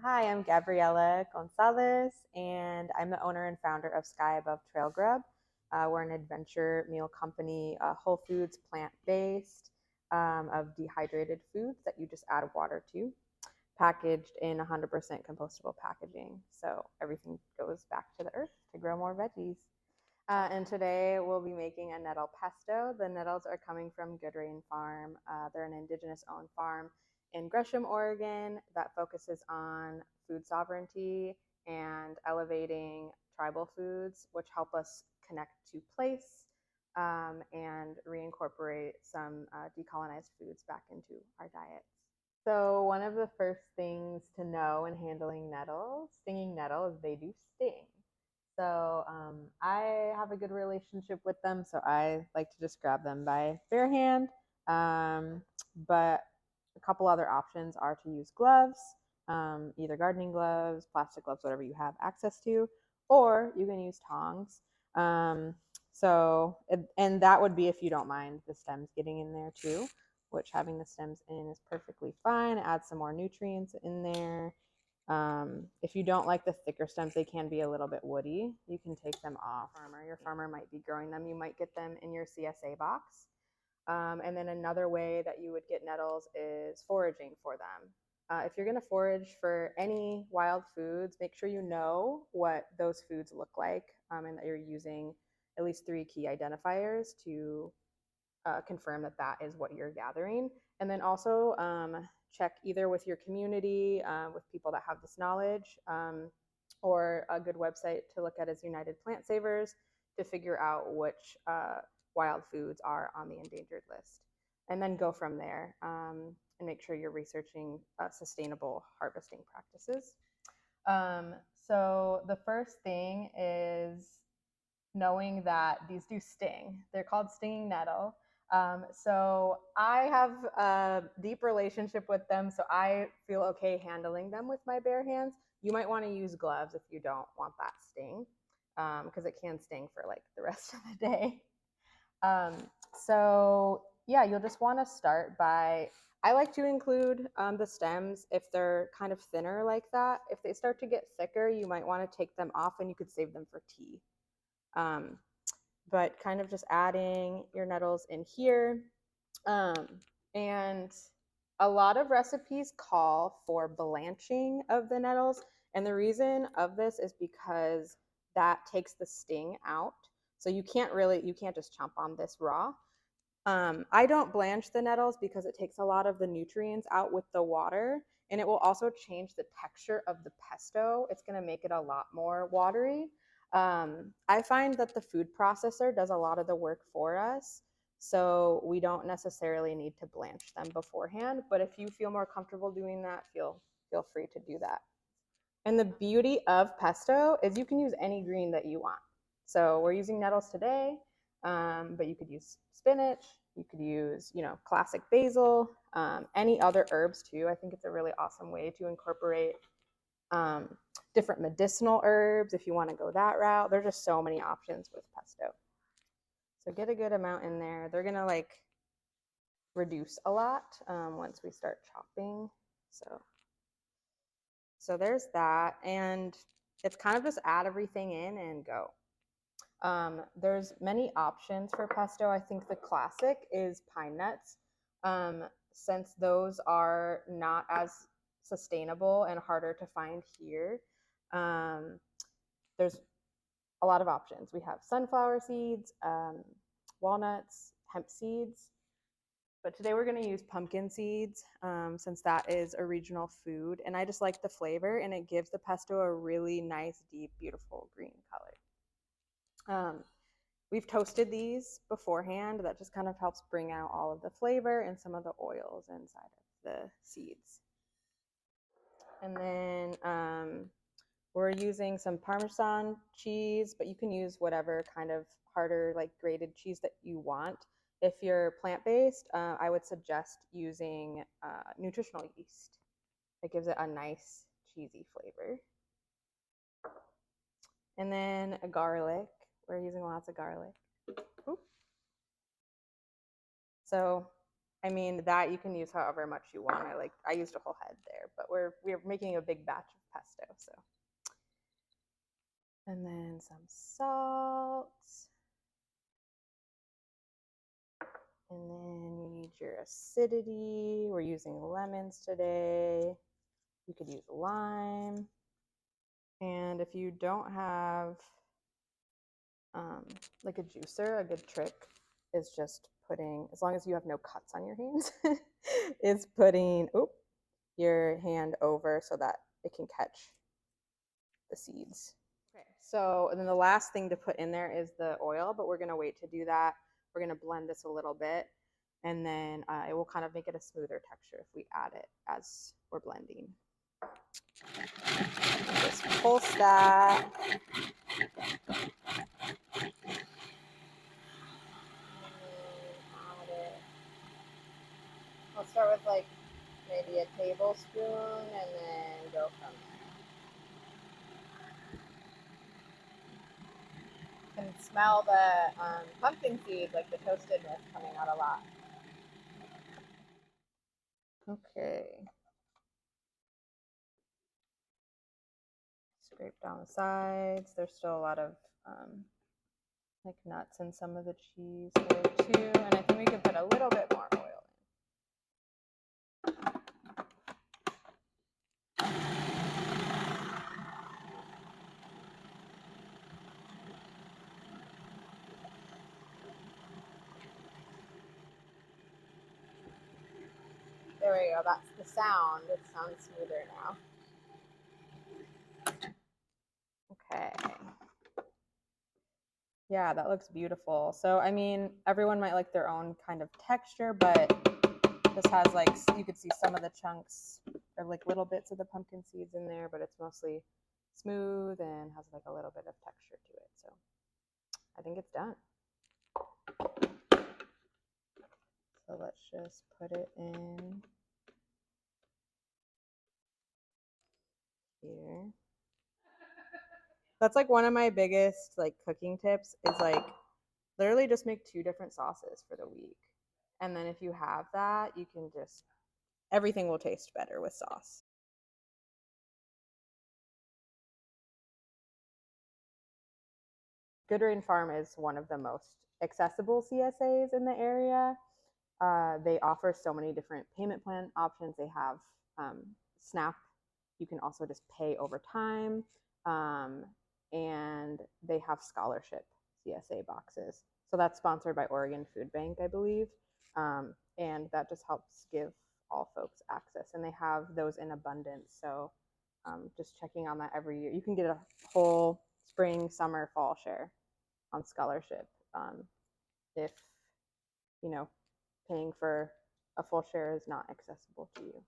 Hi, I'm Gabriella Gonzalez, and I'm the owner and founder of Sky Above Trail Grub. We're an adventure meal company, whole foods, plant-based, of dehydrated foods that you just add water to, packaged in 100% compostable packaging. So everything goes back to the earth to grow more veggies. And today we'll be making a nettle pesto. The nettles are coming from Good Rain Farm. They're an indigenous owned farm in Gresham, Oregon that focuses on food sovereignty and elevating tribal foods, which help us connect to place and reincorporate some decolonized foods back into our diets. So one of the first things to know in handling nettles, stinging nettle, is they do sting. So I have a good relationship with them, so I like to just grab them by bare hand. But a couple other options are to use gloves, either gardening gloves, plastic gloves, whatever you have access to, or you can use tongs. And that would be if you don't mind the stems getting in there too, which having the stems in is perfectly fine. Add some more nutrients in there. If you don't like the thicker stems, they can be a little bit woody. You can take them off. Your farmer might be growing them. You might get them in your CSA box. And then another way that you would get nettles is foraging for them. If you're going to forage for any wild foods, make sure you know what those foods look like and that you're using at least 3 key identifiers to confirm that that is what you're gathering. And then also check either with your community, with people that have this knowledge, or a good website to look at is United Plant Savers to figure out which wild foods are on the endangered list. And then go from there and make sure you're researching sustainable harvesting practices. So the first thing is knowing that these do sting. They're called stinging nettle. So I have a deep relationship with them, so I feel okay handling them with my bare hands. You might want to use gloves if you don't want that sting, because it can sting for like the rest of the day. So yeah, you'll just want to start by, I like to include the stems if they're kind of thinner like that. If they start to get thicker, you might want to take them off and you could save them for tea. But kind of just adding your nettles in here. And a lot of recipes call for blanching of the nettles. And the reason of this is because that takes the sting out. So you can't just chomp on this raw. I don't blanch the nettles because it takes a lot of the nutrients out with the water, and it will also change the texture of the pesto. It's going to make it a lot more watery. I find that the food processor does a lot of the work for us, so we don't necessarily need to blanch them beforehand. But if you feel more comfortable doing that, feel free to do that. And the beauty of pesto is you can use any green that you want. So we're using nettles today, but you could use spinach. You could use, classic basil, any other herbs too. I think it's a really awesome way to incorporate different medicinal herbs if you want to go that route. There's just so many options with pesto. So get a good amount in there. They're going to reduce a lot once we start chopping. So there's that. And it's kind of just add everything in and go. There's many options for pesto. I think the classic is pine nuts. Since those are not as sustainable and harder to find here, there's a lot of options. We have sunflower seeds, walnuts, hemp seeds, but today we're going to use pumpkin seeds since that is a regional food. And I just like the flavor, and it gives the pesto a really nice, deep, beautiful green color. We've toasted these beforehand. That just kind of helps bring out all of the flavor and some of the oils inside of the seeds. And then we're using some Parmesan cheese, but you can use whatever kind of harder, grated cheese that you want. If you're plant-based, I would suggest using nutritional yeast. It gives it a nice cheesy flavor. And then garlic. We're using lots of garlic. Ooh. So I mean, that you can use however much you want. I used a whole head there, but we're making a big batch of pesto, so. And then some salt. And then you need your acidity. We're using lemons today. You could use lime. And if you don't have like a juicer, a good trick is just putting, as long as you have no cuts on your hands, is putting your hand over so that it can catch the seeds. Okay, so and then the last thing to put in there is the oil, but we're going to wait to do that. We're going to blend this a little bit, and then it will kind of make it a smoother texture if we add it as we're blending. Just pulse that. I'll start with like maybe a tablespoon and then go from there. You can smell the pumpkin seed, like the toastedness coming out a lot. Okay. Scrape down the sides. There's still a lot of like nuts in some of the cheese there too. And I think we could put a little bit more oil in. There we go. That's the sound. It sounds smoother now. Okay. Yeah, that looks beautiful. So, I mean, everyone might like their own kind of texture, but this has like, you could see some of the chunks or like little bits of the pumpkin seeds in there, but it's mostly smooth and has like a little bit of texture to it. So I think it's done. So let's just put it in here. That's like one of my biggest like cooking tips is like literally just make 2 different sauces for the week. And then if you have that, you can just, everything will taste better with sauce. Good Rain Farm is one of the most accessible CSAs in the area. They offer so many different payment plan options. They have SNAP. You can also just pay over time. And they have scholarship CSA boxes. So that's sponsored by Oregon Food Bank, I believe. And that just helps give all folks access. And they have those in abundance. So just checking on that every year. You can get a whole spring, summer, fall share on scholarship if, you know, paying for a full share is not accessible to you.